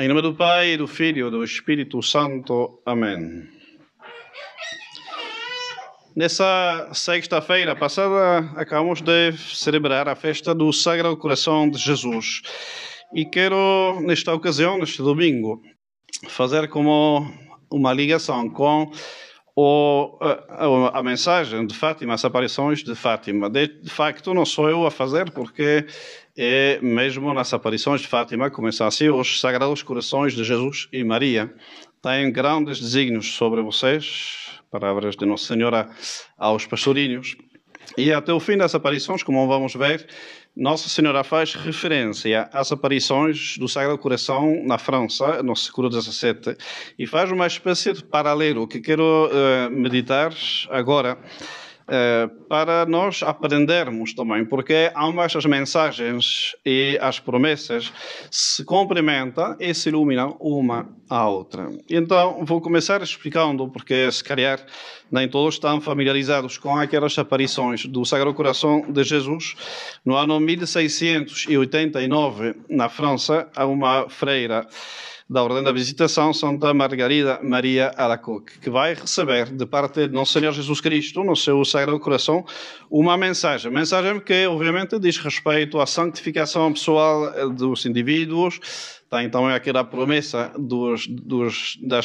Em nome do Pai, do Filho e do Espírito Santo. Amém. Nessa sexta-feira passada, acabamos de celebrar a festa do Sagrado Coração de Jesus. E quero, nesta ocasião, neste domingo, fazer como uma ligação com a mensagem de Fátima, as aparições de Fátima. De facto, não sou eu a fazer, porque é mesmo nas aparições de Fátima, começam assim os Sagrados Corações de Jesus e Maria. Têm grandes desígnios sobre vocês, palavras de Nossa Senhora aos pastorinhos. E até o fim das aparições, como vamos ver, Nossa Senhora faz referência às aparições do Sagrado Coração na França, no século XVII, e faz uma espécie de paralelo que quero meditar agora, para nós aprendermos também, porque ambas as mensagens e as promessas se complementam e se iluminam uma à outra. Então, vou começar explicando, porque se calhar nem todos estão familiarizados com aquelas aparições do Sagrado Coração de Jesus. No ano 1689, na França, há uma freira da Ordem da Visitação, Santa Margarida Maria Alacoque, que vai receber de parte de Nosso Senhor Jesus Cristo, no seu Sagrado Coração, uma mensagem que obviamente diz respeito à santificação pessoal dos indivíduos. Tem também aquela promessa das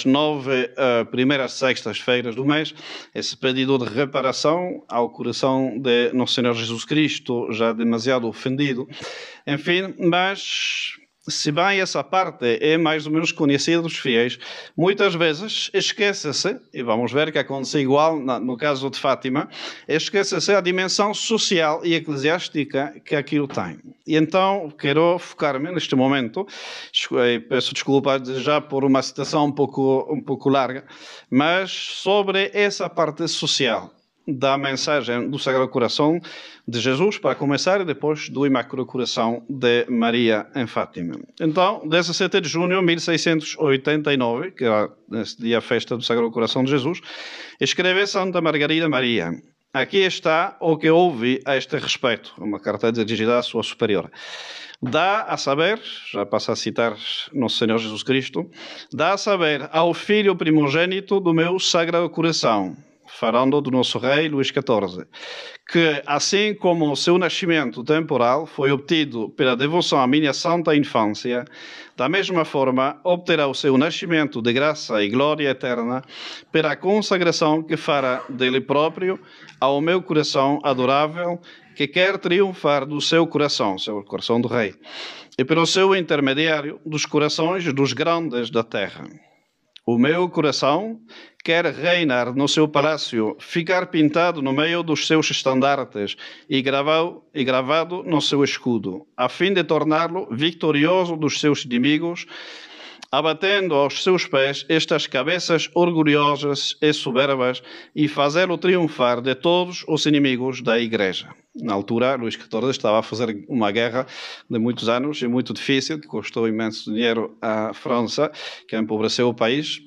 9 primeiras sextas-feiras do mês, esse pedido de reparação ao coração de Nosso Senhor Jesus Cristo, já demasiado ofendido. Enfim, mas se bem essa parte é mais ou menos conhecida dos fiéis, muitas vezes esquece-se, e vamos ver que acontece igual no caso de Fátima, esquece-se a dimensão social e eclesiástica que aquilo tem. E então quero focar-me neste momento, peço desculpa já por uma citação um pouco larga, mas sobre essa parte social da mensagem do Sagrado Coração de Jesus, para começar, e depois do Imaculado Coração de Maria em Fátima. Então, 17 de junho de 1689, que era nesse dia a festa do Sagrado Coração de Jesus, escreve Santa Margarida Maria: aqui está o que ouvi a este respeito, uma carta dirigida à sua superiora. Dá a saber, já passa a citar Nosso Senhor Jesus Cristo, dá a saber ao Filho primogênito do meu Sagrado Coração, falando do nosso rei Luís XIV, que, assim como o seu nascimento temporal foi obtido pela devoção à minha santa infância, da mesma forma obterá o seu nascimento de graça e glória eterna pela consagração que fará dele próprio ao meu coração adorável, que quer triunfar do seu coração do rei, e pelo seu intermediário dos corações dos grandes da terra. O meu coração quer reinar no seu palácio, ficar pintado no meio dos seus estandartes e gravado no seu escudo, a fim de torná-lo vitorioso dos seus inimigos, abatendo aos seus pés estas cabeças orgulhosas e soberbas e fazê-lo triunfar de todos os inimigos da Igreja. Na altura, Luís XIV estava a fazer uma guerra de muitos anos e muito difícil, que custou imenso dinheiro à França, que empobreceu o país,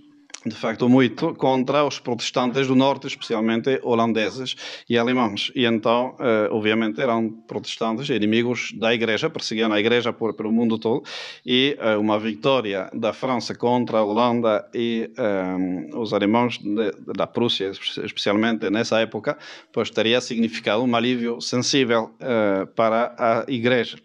de facto muito, contra os protestantes do norte, especialmente holandeses e alemães. E então, obviamente, eram protestantes, inimigos da Igreja, perseguiam a Igreja pelo mundo todo, e uma vitória da França contra a Holanda e os alemães da Prússia, especialmente nessa época, pois teria significado um alívio sensível para a Igreja.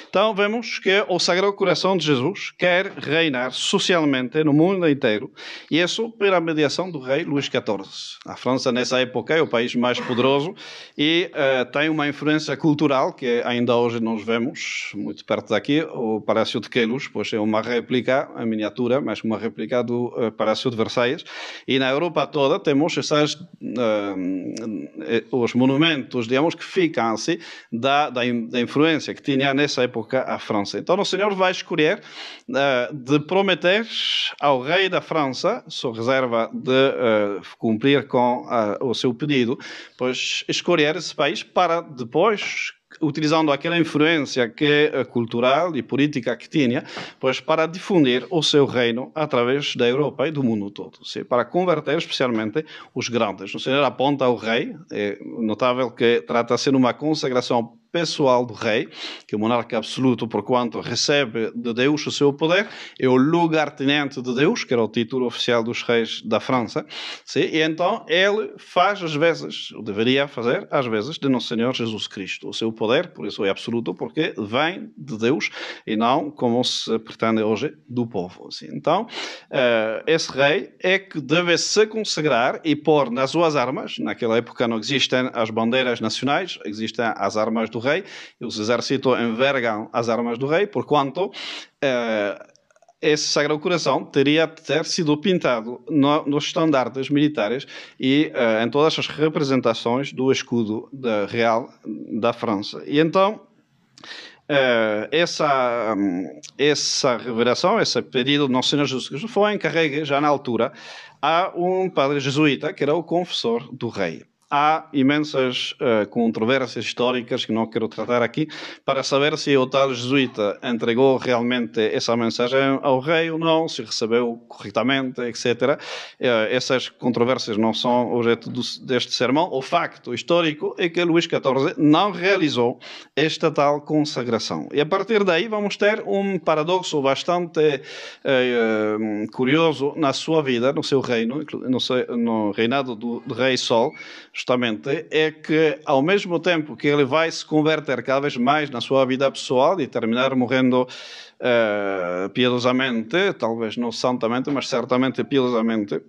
Então vemos que o Sagrado Coração de Jesus quer reinar socialmente no mundo inteiro, e isso pela mediação do rei Luís XIV. A França nessa época é o país mais poderoso e tem uma influência cultural que ainda hoje nós vemos muito perto daqui. O Palácio de Queluz, pois é uma réplica, a miniatura, mas uma réplica do Palácio de Versalhes, e na Europa toda temos os monumentos, digamos, que ficam assim da influência que tinha nessa época a França. Então o Senhor vai escolher de prometer ao rei da França, sob reserva de cumprir com o seu pedido, pois escolher esse país para depois, utilizando aquela influência que cultural e política que tinha, pois para difundir o seu reino através da Europa e do mundo todo, para converter especialmente os grandes. O Senhor aponta ao rei, é notável que trata-se de uma consagração pessoal do rei, que é o monarca absoluto, porquanto recebe de Deus o seu poder, é o lugartenente de Deus, que era o título oficial dos reis da França, sim? E então ele faz às vezes, ou deveria fazer às vezes, de Nosso Senhor Jesus Cristo. O seu poder, por isso é absoluto, porque vem de Deus e não, como se pretende hoje, do povo. Assim. Então, esse rei é que deve se consagrar e pôr nas suas armas, naquela época não existem as bandeiras nacionais, existem as armas do rei, e os exércitos envergam as armas do rei, porquanto esse Sagrado Coração teria de ter sido pintado nos estandartes militares e em todas as representações do escudo real da França. E então, essa revelação, esse pedido de Nosso Senhor Jesus Cristo foi encarregue já na altura a um padre jesuíta que era o confessor do rei. Há imensas controvérsias históricas que não quero tratar aqui para saber se o tal jesuíta entregou realmente essa mensagem ao rei ou não, se recebeu corretamente, etc. Essas controvérsias não são objeto deste sermão. O facto histórico é que Luís XIV não realizou esta tal consagração. E a partir daí vamos ter um paradoxo bastante curioso na sua vida, no seu reino, no reinado do rei Sol, justamente, é que ao mesmo tempo que ele vai se converter cada vez mais na sua vida pessoal e terminar morrendo piedosamente, talvez não santamente, mas certamente piedosamente,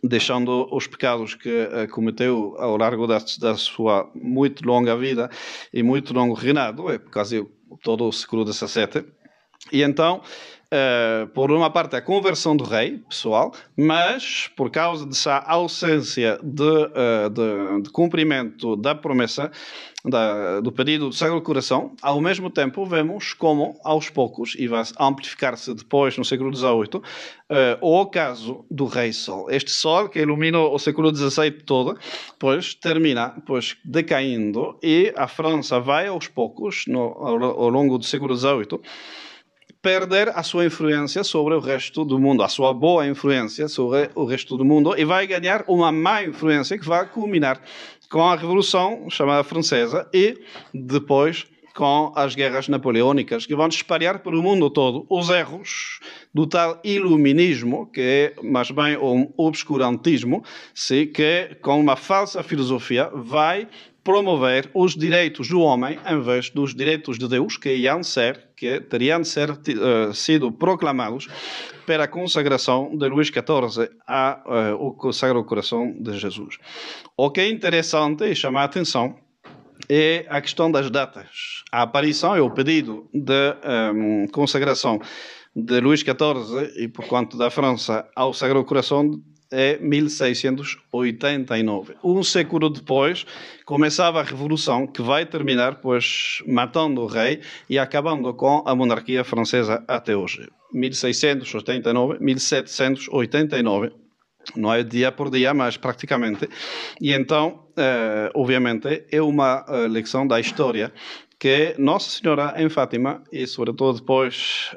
deixando os pecados que cometeu ao largo da sua muito longa vida e muito longo reinado, quase todo o século XVII. E então, por uma parte, a conversão do rei, pessoal, mas por causa dessa ausência de cumprimento da promessa, do pedido do Sagrado Coração, ao mesmo tempo vemos como, aos poucos, e vai amplificar-se depois no século XVIII, o caso do rei Sol. Este Sol que iluminou o século XVII todo, pois termina decaindo e a França vai aos poucos, ao longo do século XVIII, perder a sua influência sobre o resto do mundo, a sua boa influência sobre o resto do mundo, e vai ganhar uma má influência que vai culminar com a Revolução chamada Francesa e depois com as guerras napoleônicas, que vão espalhar pelo mundo todo os erros do tal iluminismo, que é mais bem um obscurantismo, que com uma falsa filosofia vai promover os direitos do homem em vez dos direitos de Deus que teriam de ser sido proclamados pela consagração de Luís XIV ao Sagrado Coração de Jesus. O que é interessante e chama a atenção é a questão das datas. A aparição e o pedido de consagração de Luís XIV e, por quanto da França, ao Sagrado Coração é 1689. Um século depois, começava a Revolução, que vai terminar, pois, matando o rei e acabando com a monarquia francesa até hoje. 1689, 1789. Não é dia por dia, mas praticamente. E então, obviamente, é uma lição da história que Nossa Senhora em Fátima, e sobretudo depois,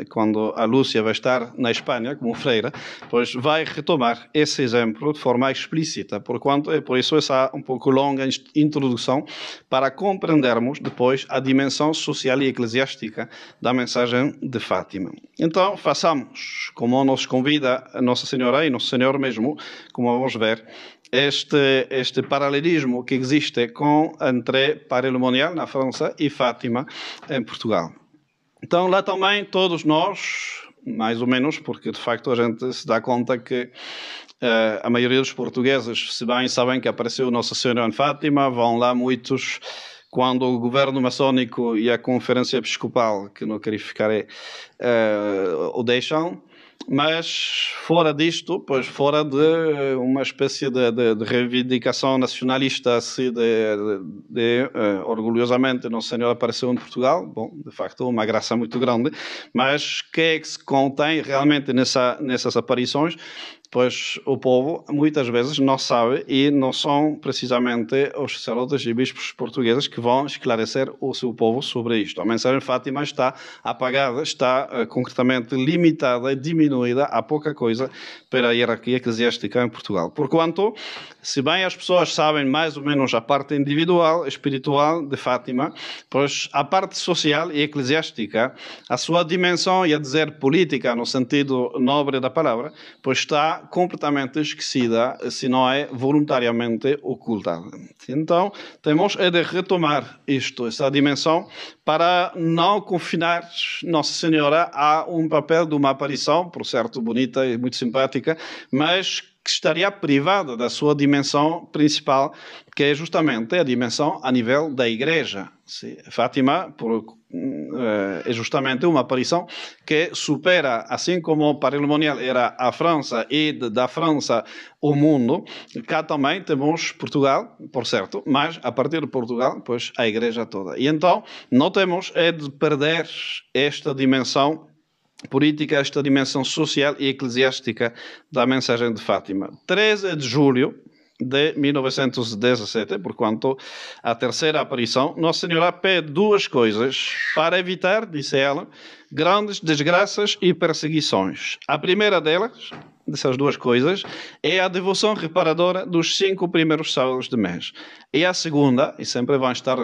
quando a Lúcia vai estar na Espanha como freira, pois vai retomar esse exemplo de forma explícita, porquanto é por isso essa um pouco longa introdução para compreendermos depois a dimensão social e eclesiástica da mensagem de Fátima. Então, façamos, como nos convida a Nossa Senhora e Nosso Senhor mesmo, como vamos ver, este paralelismo que existe entre Paray-le-Monial, na França, e Fátima, em Portugal. Então, lá também, todos nós, mais ou menos, porque de facto a gente se dá conta que a maioria dos portugueses, se bem sabem que apareceu Nossa Senhora em Fátima, vão lá muitos quando o governo maçónico e a conferência episcopal, que não qualificarei, o deixam. Mas fora disto, pois fora de uma espécie de reivindicação nacionalista, assim, orgulhosamente Nossa Senhora apareceu em Portugal, bom, de facto uma graça muito grande, mas o que é que se contém realmente nessas aparições? pois o povo muitas vezes não sabe e não são precisamente os sacerdotes e bispos portugueses que vão esclarecer o seu povo sobre isto. A mensagem de Fátima está apagada, está concretamente limitada e diminuída a pouca coisa para a hierarquia eclesiástica em Portugal. Porquanto, se bem as pessoas sabem mais ou menos a parte individual, espiritual de Fátima, pois a parte social e eclesiástica, a sua dimensão, e a dizer política no sentido nobre da palavra, pois está completamente esquecida, se não é voluntariamente ocultada. Então, temos de retomar isto, essa dimensão, para não confinar Nossa Senhora a um papel de uma aparição, por certo bonita e muito simpática, mas que estaria privada da sua dimensão principal, que é justamente a dimensão a nível da Igreja. Fátima é justamente uma aparição que supera, assim como o Parelemonial era a França e da França o mundo, cá também temos Portugal, por certo, mas a partir de Portugal, pois a Igreja toda. E então não temos de perder esta dimensão política, esta dimensão social e eclesiástica da mensagem de Fátima. 13 de julho de 1917, porquanto a terceira aparição, Nossa Senhora pede duas coisas para evitar, disse ela, grandes desgraças e perseguições. A primeira delas, dessas duas coisas, é a devoção reparadora dos 5 primeiros sábados de mês. E a segunda, e sempre vão estar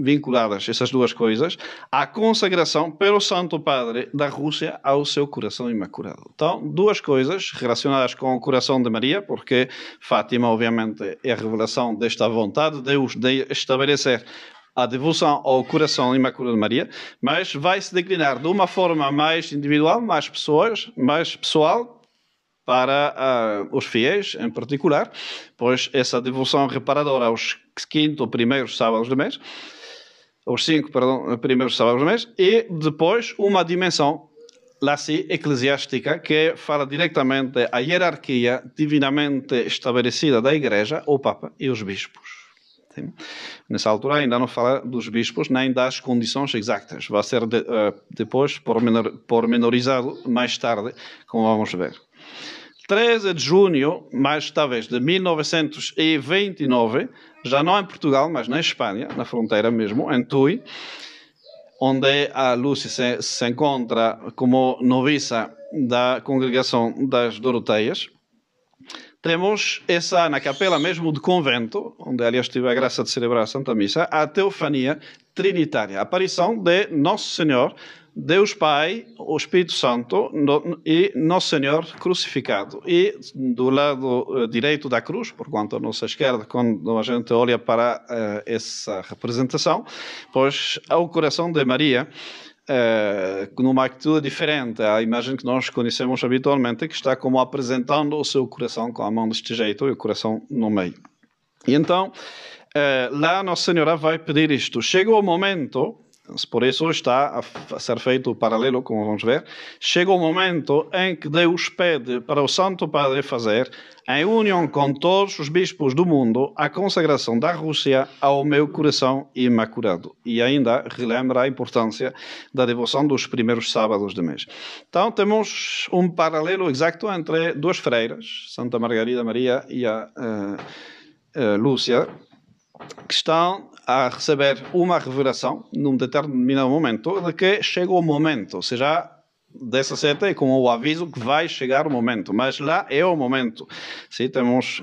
vinculadas essas duas coisas, a consagração pelo Santo Padre da Rússia ao seu coração imaculado. Então, duas coisas relacionadas com o coração de Maria, porque Fátima, obviamente, é a revelação desta vontade de Deus de estabelecer a devoção ao coração imaculado de Maria, mas vai se declinar de uma forma mais individual, mais pessoal, para os fiéis em particular, pois essa devoção reparadora aos 5 primeiros sábados do mês, os 5 primeiros sábados do mês, e depois uma dimensão lá sim eclesiástica que fala diretamente à hierarquia divinamente estabelecida da Igreja, o Papa e os bispos. Sim. Nessa altura ainda não fala dos bispos nem das condições exatas. Vai ser depois pormenorizado mais tarde, como vamos ver. 13 de junho, mais talvez, de 1929, já não em Portugal, mas na Espanha, na fronteira mesmo, em Tui, onde a Lúcia se encontra como noviça da congregação das Doroteias. Temos essa, na capela mesmo de convento, onde aliás tive a graça de celebrar a Santa Missa, a teofania trinitária, a aparição de Nosso Senhor, Deus Pai, o Espírito Santo e Nosso Senhor crucificado. E do lado direito da cruz, porquanto a nossa esquerda, quando a gente olha para essa representação, pois ao coração de Maria, numa atitude diferente à imagem que nós conhecemos habitualmente, que está como apresentando o seu coração com a mão deste jeito e o coração no meio. E então, lá Nossa Senhora vai pedir isto. Chega o momento, por isso está a ser feito o paralelo, como vamos ver, chega o momento em que Deus pede para o Santo Padre fazer, em união com todos os bispos do mundo, a consagração da Rússia ao meu coração imaculado. E ainda relembra a importância da devoção dos primeiros sábados do mês. Então temos um paralelo exato entre duas freiras, Santa Margarida Maria e a Lúcia, que estão a receber uma revelação num determinado momento de que chega o momento, ou seja, 17 é como o aviso que vai chegar o momento, mas lá é o momento. Sim, temos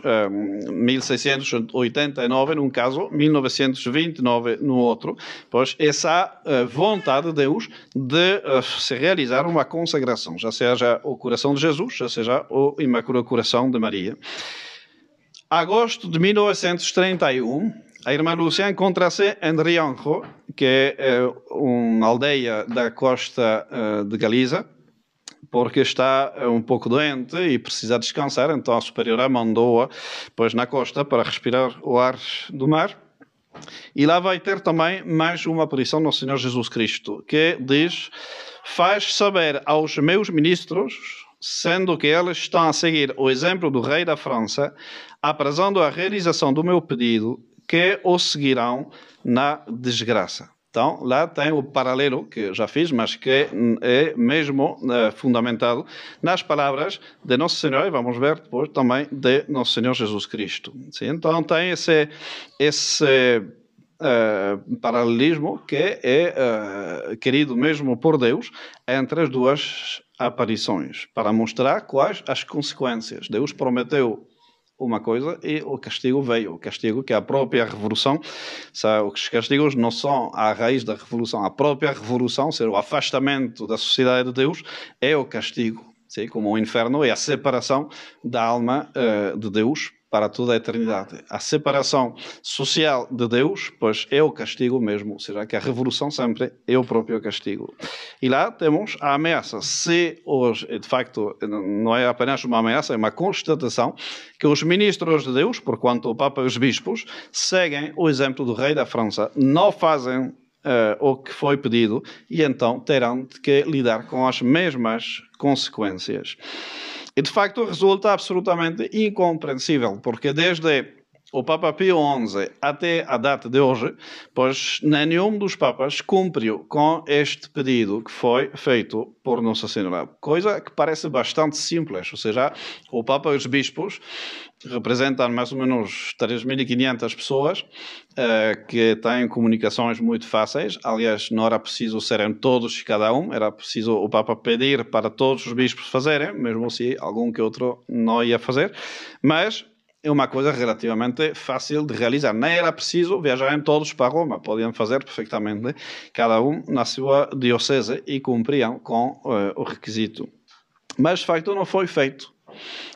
1689 num caso, 1929 no outro, pois essa vontade de Deus de se realizar uma consagração, já seja o coração de Jesus, já seja o Imaculado Coração de Maria. Agosto de 1931, a irmã Lúcia encontra-se em Rianjo, que é uma aldeia da costa de Galiza, porque está um pouco doente e precisa descansar, então a superiora mandou-a pois na costa para respirar o ar do mar. E lá vai ter também mais uma aparição do Senhor Jesus Cristo, que diz: faz saber aos meus ministros, sendo que eles estão a seguir o exemplo do rei da França, apressando a realização do meu pedido, que o seguirão na desgraça. Então, lá tem o paralelo que já fiz, mas que é mesmo fundamentado nas palavras de Nosso Senhor, e vamos ver depois também de Nosso Senhor Jesus Cristo. Sim? Então, tem esse paralelismo que é querido mesmo por Deus entre as duas aparições, para mostrar quais as consequências. Deus prometeu uma coisa e o castigo veio. O castigo que é a própria revolução. Os castigos não são a raiz da revolução. A própria revolução, ou seja, o afastamento da sociedade de Deus, é o castigo. Sim? Como o inferno é a separação da alma de Deus para toda a eternidade. A separação social de Deus, pois é o castigo mesmo, ou seja, que a revolução sempre é o próprio castigo. E lá temos a ameaça. Se hoje, de facto, não é apenas uma ameaça, é uma constatação que os ministros de Deus, porquanto o Papa e os bispos, seguem o exemplo do rei da França, não fazem o que foi pedido e então terão que lidar com as mesmas consequências. E, de facto, resulta absolutamente incompreensível, porque desde o Papa Pio XI até a data de hoje, pois nenhum dos papas cumpriu com este pedido que foi feito por Nossa Senhora. Coisa que parece bastante simples, ou seja, o Papa e os bispos representam mais ou menos 3.500 pessoas que têm comunicações muito fáceis. Aliás, não era preciso serem todos e cada um, era preciso o Papa pedir para todos os bispos fazerem, mesmo se algum que outro não ia fazer. Mas é uma coisa relativamente fácil de realizar. Nem era preciso viajarem todos para Roma. Podiam fazer perfeitamente, cada um na sua diocese, e cumpriam com o requisito. Mas, de facto, não foi feito.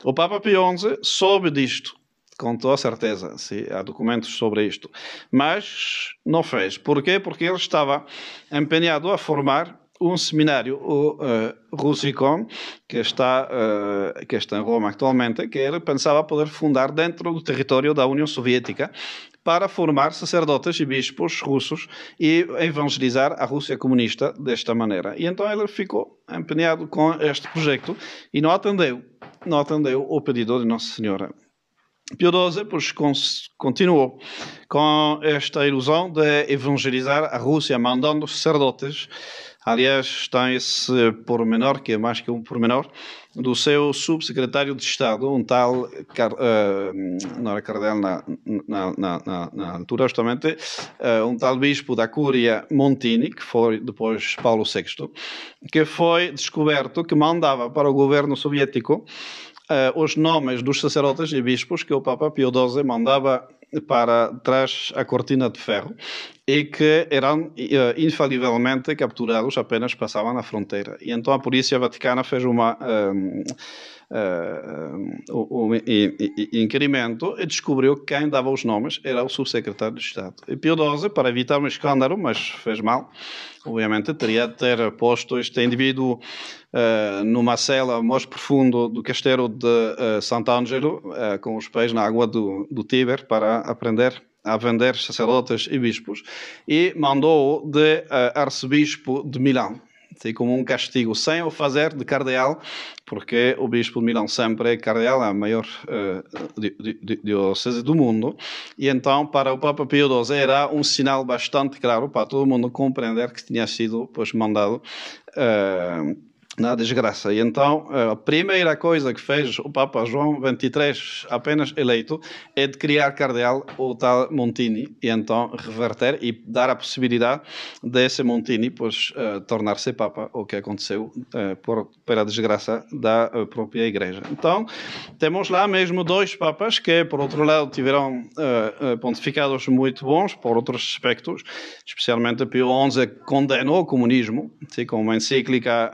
O Papa Pio XI soube disto, com toda certeza. Sim, há documentos sobre isto. Mas não fez. Porquê? Porque ele estava empenhado a formar um seminário, o Russicon, que está em Roma atualmente, que ele pensava poder fundar dentro do território da União Soviética para formar sacerdotes e bispos russos e evangelizar a Rússia comunista desta maneira. E então ele ficou empenhado com este projeto e não atendeu o pedido de Nossa Senhora. Pio XII, pois, continuou com esta ilusão de evangelizar a Rússia, mandando sacerdotes. Aliás, tem esse pormenor, que é mais que um pormenor, do seu subsecretário de Estado, um tal, não era cardeal na altura, justamente, um tal bispo da Cúria Montini, que foi depois Paulo VI, que foi descoberto que mandava para o governo soviético os nomes dos sacerdotes e bispos que o Papa Pio XII mandava para trás a cortina de ferro e que eram infalivelmente capturados apenas passavam na fronteira. E então a polícia vaticana fez um inquérito e descobriu que quem dava os nomes era o subsecretário de Estado. E Pio XII, para evitar um escândalo, mas fez mal, obviamente, teria de ter posto este indivíduo numa cela mais profundo do castelo de Sant'Angelo, com os pés na água do Tíber, para aprender a vender sacerdotes e bispos, e mandou-o de arcebispo de Milão, assim, como um castigo, sem o fazer de cardeal, porque o bispo de Milão sempre é cardeal, a maior diocese do mundo, e então para o Papa Pio XII era um sinal bastante claro para todo mundo compreender que tinha sido, pois, mandado na desgraça. E então a primeira coisa que fez o Papa João XXIII, apenas eleito, é de criar cardeal o tal Montini, e então reverter e dar a possibilidade desse Montini, pois, tornar-se Papa, o que aconteceu pela desgraça da própria Igreja. Então temos lá mesmo dois Papas que, por outro lado, tiveram pontificados muito bons por outros aspectos, especialmente Pio XI condenou o comunismo, assim, com uma encíclica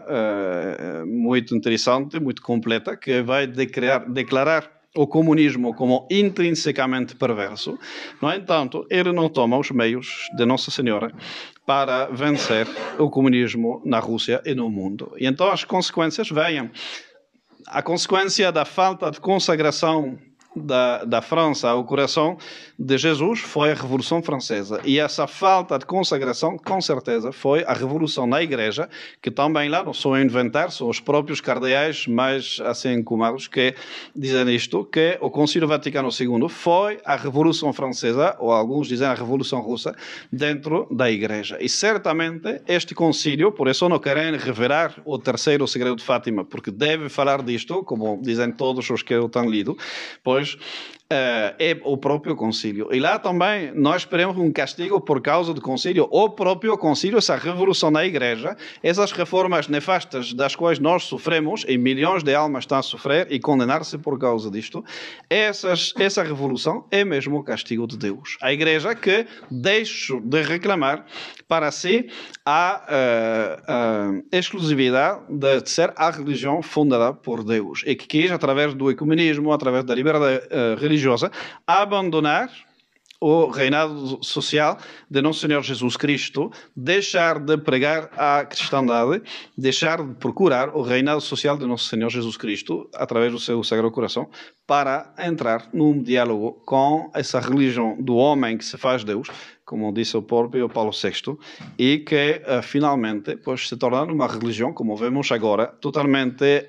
muito interessante, muito completa, que vai declarar o comunismo como intrinsecamente perverso. No entanto, ele não toma os meios de Nossa Senhora para vencer o comunismo na Rússia e no mundo. E então as consequências vêm. A consequência da falta de consagração da França ao coração de Jesus foi a Revolução Francesa. E essa falta de consagração, com certeza, foi a Revolução na Igreja, que também lá não são a inventar, são os próprios cardeais mais assim encumados que dizem isto, que o Concílio Vaticano II foi a Revolução Francesa, ou alguns dizem a Revolução Russa, dentro da Igreja. E certamente este concílio, por isso não querem revelar o terceiro segredo de Fátima, porque deve falar disto, como dizem todos os que eu tenho lido, pois é o próprio concílio. E lá também nós esperamos um castigo por causa do concílio. O próprio concílio, essa revolução na Igreja, essas reformas nefastas das quais nós sofremos, e milhões de almas estão a sofrer e condenar-se por causa disto, essa revolução é mesmo o castigo de Deus. A Igreja que deixou de reclamar para si a exclusividade de ser a religião fundada por Deus e que quis, através do ecumenismo, através da liberdade religiosa, abandonar o reinado social de Nosso Senhor Jesus Cristo, deixar de pregar a cristandade, deixar de procurar o reinado social de Nosso Senhor Jesus Cristo, através do seu Sagrado Coração, para entrar num diálogo com essa religião do homem que se faz Deus, como disse o próprio Paulo VI, e que finalmente pois, se torna uma religião, como vemos agora, totalmente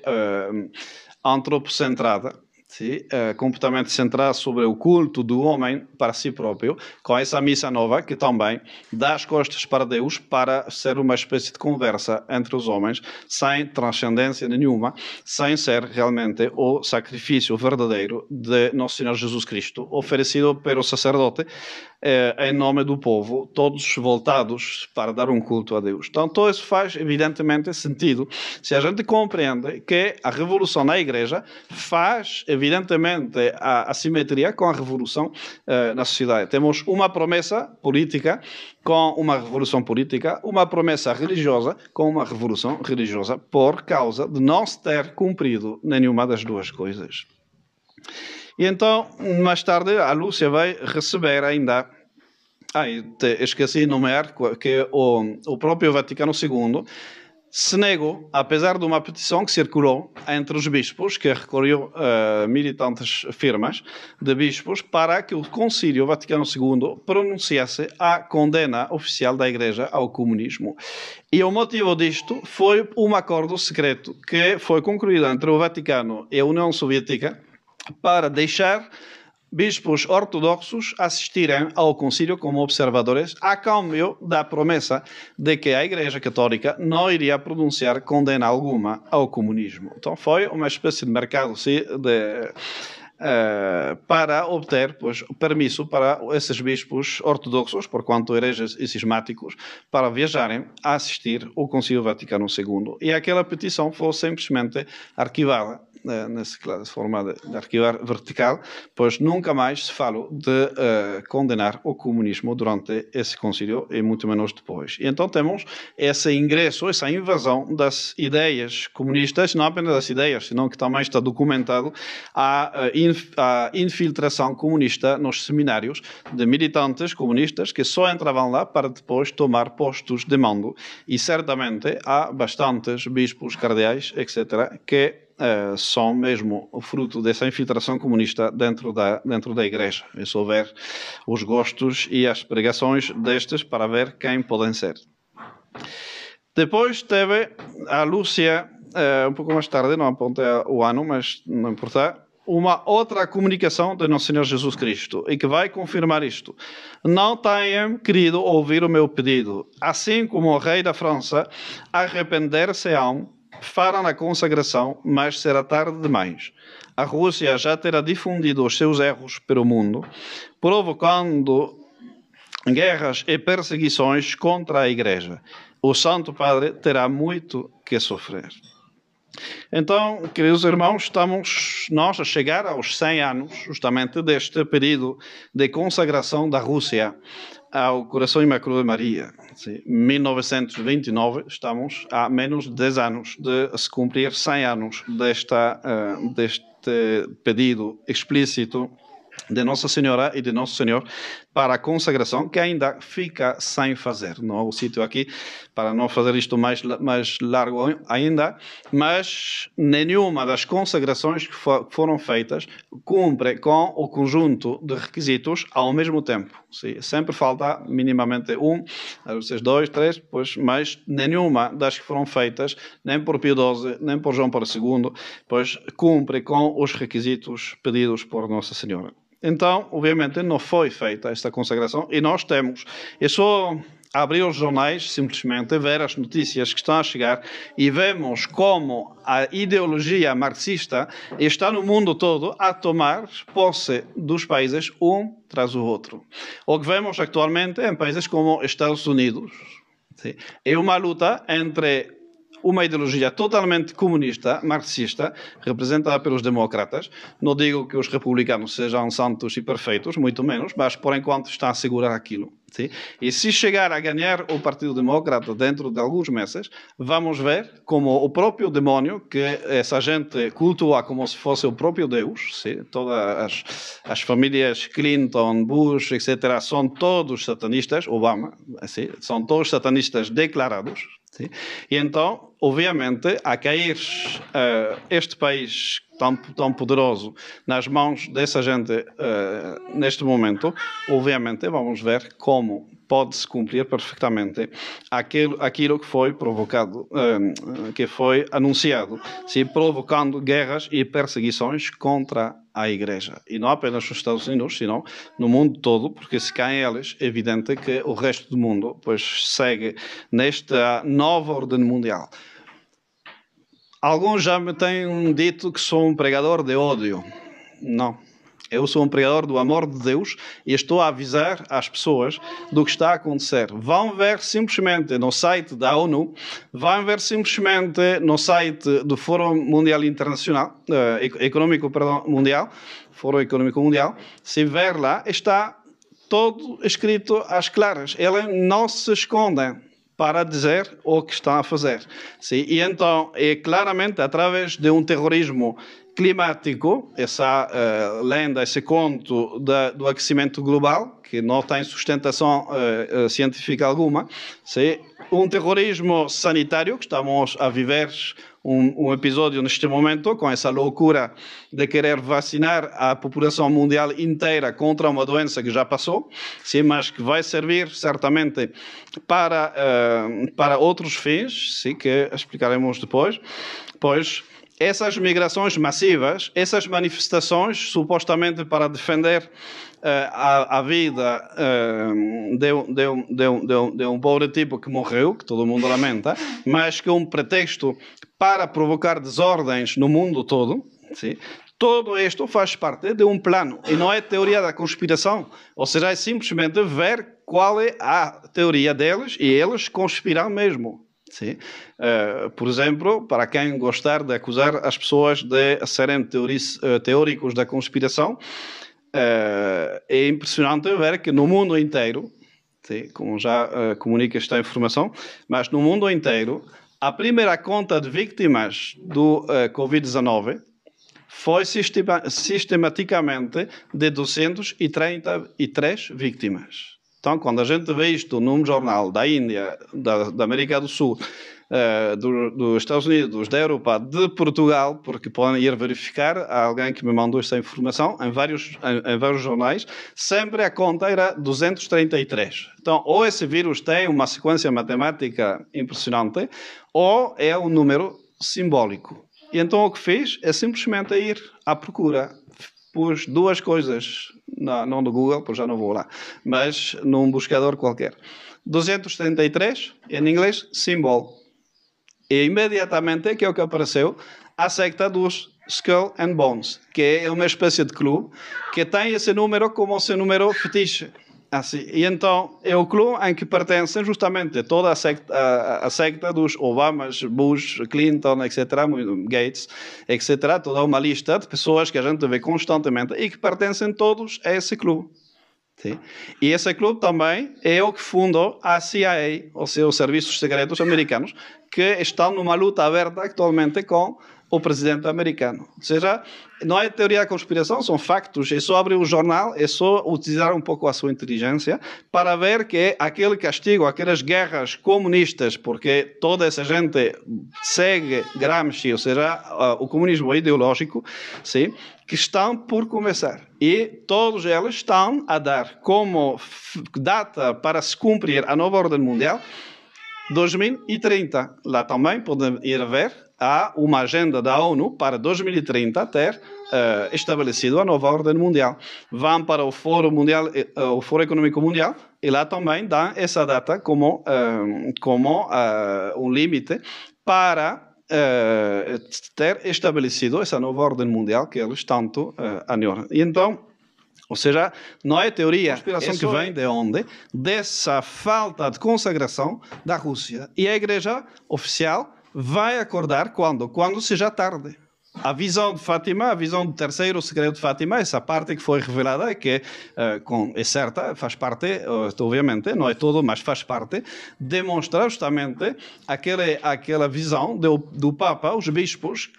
antropocentrada, sim, completamente centrada sobre o culto do homem para si próprio, com essa missa nova que também dá as costas para Deus para ser uma espécie de conversa entre os homens, sem transcendência nenhuma, sem ser realmente o sacrifício verdadeiro de Nosso Senhor Jesus Cristo, oferecido pelo sacerdote em nome do povo, todos voltados para dar um culto a Deus. Então, tudo isso faz, evidentemente, sentido se a gente compreende que a revolução na Igreja faz, evidentemente, a simetria com a revolução na sociedade. Temos uma promessa política com uma revolução política, uma promessa religiosa com uma revolução religiosa, por causa de não se ter cumprido nenhuma das duas coisas. E então, mais tarde, a Lúcia vai receber ainda... esqueci de nomear que o próprio Vaticano II se negou, apesar de uma petição que circulou entre os bispos, que recolheu militantes firmas de bispos, para que o Concílio Vaticano II pronunciasse a condena oficial da Igreja ao comunismo. E o motivo disto foi um acordo secreto que foi concluído entre o Vaticano e a União Soviética para deixar bispos ortodoxos assistirem ao concílio como observadores, a câmbio da promessa de que a Igreja Católica não iria pronunciar condena alguma ao comunismo. Então foi uma espécie de mercado para obter pois, o permisso para esses bispos ortodoxos, porquanto hereges e cismáticos, para viajarem a assistir ao Concílio Vaticano II. E aquela petição foi simplesmente arquivada nessa forma de arquivar vertical, pois nunca mais se falou de condenar o comunismo durante esse concílio e muito menos depois. E então temos esse ingresso, essa invasão das ideias comunistas, não apenas das ideias, senão que também está documentado a infiltração comunista nos seminários de militantes comunistas que só entravam lá para depois tomar postos de mando. E certamente há bastantes bispos, cardeais, etc., que são mesmo o fruto dessa infiltração comunista dentro da Igreja. É só ver os gostos e as pregações destes para ver quem podem ser. Depois teve a Lúcia, um pouco mais tarde, não apontei o ano, mas não importa, uma outra comunicação de Nosso Senhor Jesus Cristo e que vai confirmar isto. Não tenham querido ouvir o meu pedido, assim como o rei da França arrepender-se-ão, farão a consagração, mas será tarde demais. A Rússia já terá difundido os seus erros pelo mundo, provocando guerras e perseguições contra a Igreja. O Santo Padre terá muito que sofrer. Então, queridos irmãos, estamos nós a chegar aos 100 anos, justamente, deste período de consagração da Rússia ao Coração Imaculado de Maria. Sim, 1929, estamos a menos de 10 anos de se cumprir 100 anos deste pedido explícito de Nossa Senhora e de Nosso Senhor para a consagração, que ainda fica sem fazer. Não há o sítio aqui para não fazer isto mais largo ainda, mas nenhuma das consagrações que foram feitas cumpre com o conjunto de requisitos ao mesmo tempo. Sim, sempre falta minimamente um, às vezes dois, três, mas nenhuma das que foram feitas, nem por Pio XII, nem por João Paulo II, pois cumpre com os requisitos pedidos por Nossa Senhora. Então, obviamente, não foi feita esta consagração e nós temos. É só abrir os jornais, simplesmente ver as notícias que estão a chegar e vemos como a ideologia marxista está no mundo todo a tomar posse dos países um tras o outro. O que vemos atualmente em países como Estados Unidos, sim, é uma luta entre uma ideologia totalmente comunista, marxista, representada pelos democratas. Não digo que os republicanos sejam santos e perfeitos, muito menos, mas por enquanto está a segurar aquilo. Sim? E se chegar a ganhar o Partido Democrata dentro de alguns meses, vamos ver como o próprio demónio, que essa gente cultua como se fosse o próprio Deus, sim? Todas as famílias Clinton, Bush, etc., são todos satanistas, Obama, sim? São todos satanistas declarados. Sim? E então, obviamente, a cair este país tão poderoso nas mãos dessa gente neste momento, obviamente vamos ver como pode-se cumprir perfeitamente aquilo que foi provocado, que foi anunciado, sim, provocando guerras e perseguições contra a Igreja. E não apenas nos Estados Unidos, senão no mundo todo, porque se caem eles, é evidente que o resto do mundo pois, segue nesta nova ordem mundial. Alguns já me têm dito que sou um pregador de ódio. Não. Eu sou um pregador do amor de Deus e estou a avisar as pessoas do que está a acontecer. Vão ver simplesmente no site da ONU, vão ver simplesmente no site do Fórum Mundial Internacional, Mundial, Fórum Econômico Mundial, se ver lá, está todo escrito às claras. Eles não se escondem para dizer o que estão a fazer. Sim? E então, é claramente através de um terrorismo climático, essa lenda, esse conto do aquecimento global, que não tem sustentação científica alguma, sim? Um terrorismo sanitário, que estamos a viver um episódio neste momento, com essa loucura de querer vacinar a população mundial inteira contra uma doença que já passou, sim, mas que vai servir certamente para outros fins, sim, que explicaremos depois, pois essas migrações massivas, essas manifestações supostamente para defender a vida de um pobre tipo que morreu, que todo mundo lamenta, mas que é um pretexto para provocar desordens no mundo todo, sim? Todo isto faz parte de um plano e não é teoria da conspiração. Ou seja, é simplesmente ver qual é a teoria deles e eles conspiram mesmo. Sim. Por exemplo, para quem gostar de acusar as pessoas de serem teóricos da conspiração, é impressionante ver que no mundo inteiro, sim, como já comunica esta informação, mas no mundo inteiro, a primeira conta de vítimas do Covid-19 foi sistematicamente de 233 vítimas. Então, quando a gente vê isto num jornal da Índia, da América do Sul, dos Estados Unidos, da Europa, de Portugal, porque podem ir verificar, há alguém que me mandou esta informação, em vários jornais, sempre a conta era 233. Então, ou esse vírus tem uma sequência matemática impressionante, ou é um número simbólico. E então o que fiz é simplesmente ir à procura. Pus duas coisas, não no Google, porque já não vou lá, mas num buscador qualquer. 233, em inglês, symbol. E imediatamente, que é o que apareceu, a secta dos Skull and Bones, que é uma espécie de clube que tem esse número como seu número fetiche. Assim, e então é o clube em que pertencem justamente toda a secta dos Obamas, Bush, Clinton, etc., Gates, etc., toda uma lista de pessoas que a gente vê constantemente e que pertencem todos a esse clube. Sim? E esse clube também é o que fundou a CIA, ou seja, os serviços secretos americanos, que estão numa luta aberta atualmente com o presidente americano. Ou seja, não é teoria da conspiração, são factos. É só abrir o jornal, é só utilizar um pouco a sua inteligência para ver que aquele castigo, aquelas guerras comunistas, porque toda essa gente segue Gramsci, ou seja, o comunismo ideológico, sim, que estão por começar. E todos eles estão a dar como data para se cumprir a nova ordem mundial 2030. Lá também podem ir ver, há uma agenda da ONU para 2030 ter estabelecido a nova ordem mundial. Vão para o Fórum Mundial, o Fórum Econômico Mundial, e lá também dão essa data como um limite para ter estabelecido essa nova ordem mundial que eles tanto adoram. E então, ou seja, não é teoria, a conspiração que vem de onde? Dessa falta de consagração da Rússia. E a Igreja oficial vai acordar quando? Quando seja tarde. A visão de Fátima, a visão do terceiro segredo de Fátima, essa parte que foi revelada, que é certa, faz parte, obviamente, não é todo, mas faz parte, demonstra justamente aquela visão do Papa, os bispos,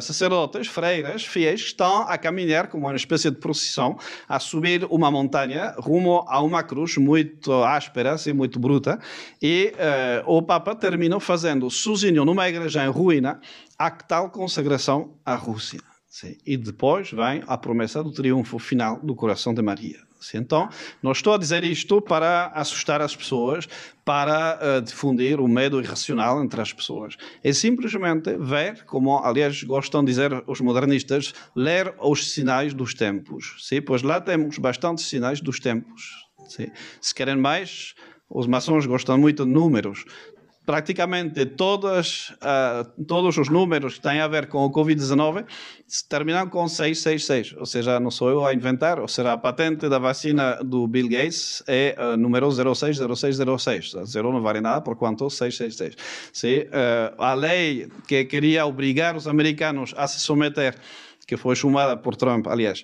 sacerdotes, freiras, fiéis, que estão a caminhar como uma espécie de procissão, a subir uma montanha rumo a uma cruz muito áspera, assim, muito bruta, e o Papa terminou fazendo sozinho numa igreja em ruína a tal consagração à Rússia. Sim. E depois vem a promessa do triunfo final do coração de Maria. Sim. Então, não estou a dizer isto para assustar as pessoas, para difundir o medo irracional entre as pessoas. É simplesmente ver, como aliás gostam de dizer os modernistas, ler os sinais dos tempos. Sim. Pois lá temos bastantes sinais dos tempos. Sim. Se querem mais, os maçons gostam muito de números. Praticamente todos os números que têm a ver com o Covid-19 terminam com 666, ou seja, não sou eu a inventar, ou seja, a patente da vacina do Bill Gates é número 060606, zero não vale nada, porquanto 666. Sim, a lei que queria obrigar os americanos a se submeter, que foi chamada por Trump, aliás,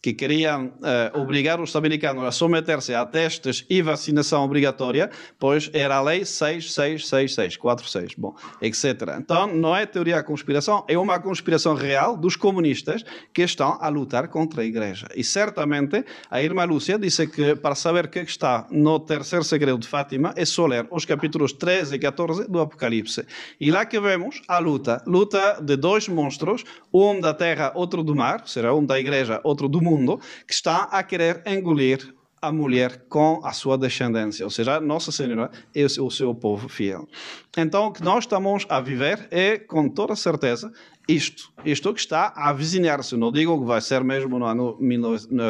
que queriam obrigar os americanos a submeter-se a testes e vacinação obrigatória, pois era a lei 666646, bom, etc. Então, não é teoria da conspiração, é uma conspiração real dos comunistas que estão a lutar contra a Igreja. E certamente a irmã Lúcia disse que para saber o que está no terceiro segredo de Fátima é só ler os capítulos 13 e 14 do Apocalipse. E lá que vemos a luta de dois monstros, um da terra, outro do mar, será um da Igreja, outro do mundo, que está a querer engolir a mulher com a sua descendência, ou seja, Nossa Senhora é o seu povo fiel. Então, o que nós estamos a viver é, com toda certeza, isto que está a avizinhar-se. Não digo que vai ser mesmo no ano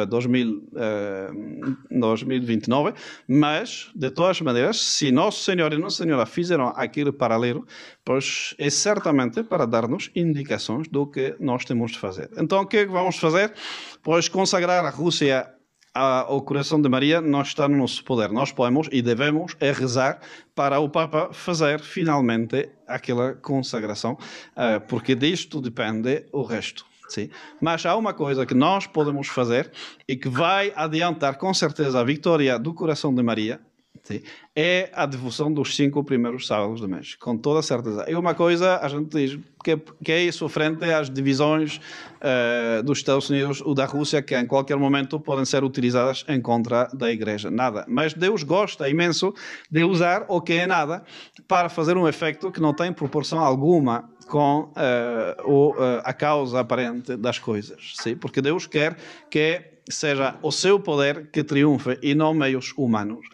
2029, mas, de todas as maneiras, se Nosso Senhor e Nossa Senhora fizeram aquilo paralelo, pois é certamente para dar-nos indicações do que nós temos de fazer. Então, o que é que vamos fazer? Pois consagrar a Rússia ao coração de Maria não está no nosso poder. Nós podemos e devemos rezar para o Papa fazer finalmente aquela consagração, porque disto depende o resto. Sim. Mas há uma coisa que nós podemos fazer e que vai adiantar com certeza a vitória do coração de Maria. Sim. É a devoção dos 5 primeiros sábados do mês, com toda certeza. É uma coisa, a gente diz, que é isso frente às divisões dos Estados Unidos ou da Rússia, que em qualquer momento podem ser utilizadas em contra da Igreja. Nada. Mas Deus gosta imenso de usar o que é nada para fazer um efeito que não tem proporção alguma com a causa aparente das coisas. Sim? Porque Deus quer que seja o seu poder que triunfe e não meios humanos.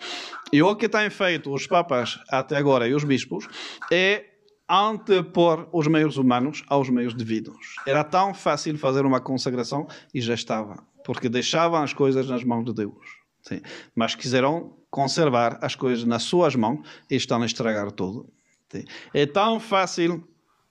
E o que têm feito os papas até agora e os bispos é antepor os meios humanos aos meios divinos. Era tão fácil fazer uma consagração e já estava, porque deixavam as coisas nas mãos de Deus. Sim. Mas quiseram conservar as coisas nas suas mãos e estão a estragar tudo. Sim. É tão fácil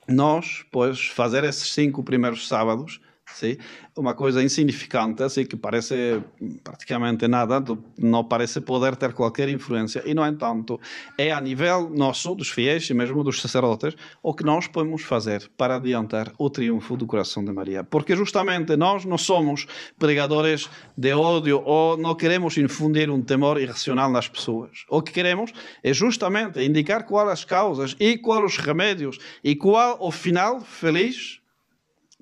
nós, pois, fazer esses 5 primeiros sábados, sim, uma coisa insignificante, assim, que parece praticamente nada, não parece poder ter qualquer influência, e, no entanto, é a nível nosso, dos fiéis e mesmo dos sacerdotes, o que nós podemos fazer para adiantar o triunfo do coração de Maria. Porque justamente nós não somos pregadores de ódio ou não queremos infundir um temor irracional nas pessoas. O que queremos é justamente indicar quais as causas e quais os remédios e qual o final feliz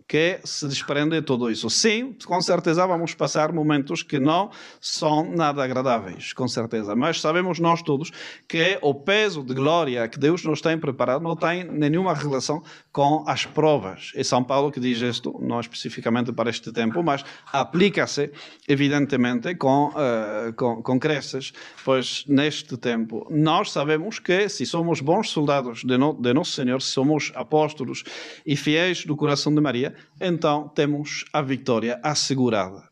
que se desprende de tudo isso. Sim, com certeza vamos passar momentos que não são nada agradáveis, com certeza. Mas sabemos nós todos que o peso de glória que Deus nos tem preparado não tem nenhuma relação com as provas. É São Paulo que diz isto, não especificamente para este tempo, mas aplica-se evidentemente com cresces, pois neste tempo nós sabemos que se somos bons soldados de Nosso Senhor, se somos apóstolos e fiéis do coração de Maria, então temos a vitória assegurada.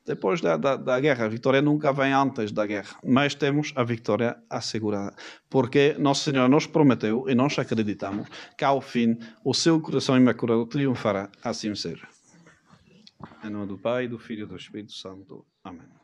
Depois da guerra, a vitória nunca vem antes da guerra, mas temos a vitória assegurada, porque Nosso Senhor nos prometeu e nós acreditamos que ao fim o seu coração imaculado triunfará, assim seja. Em nome do Pai, do Filho e do Espírito Santo. Amém.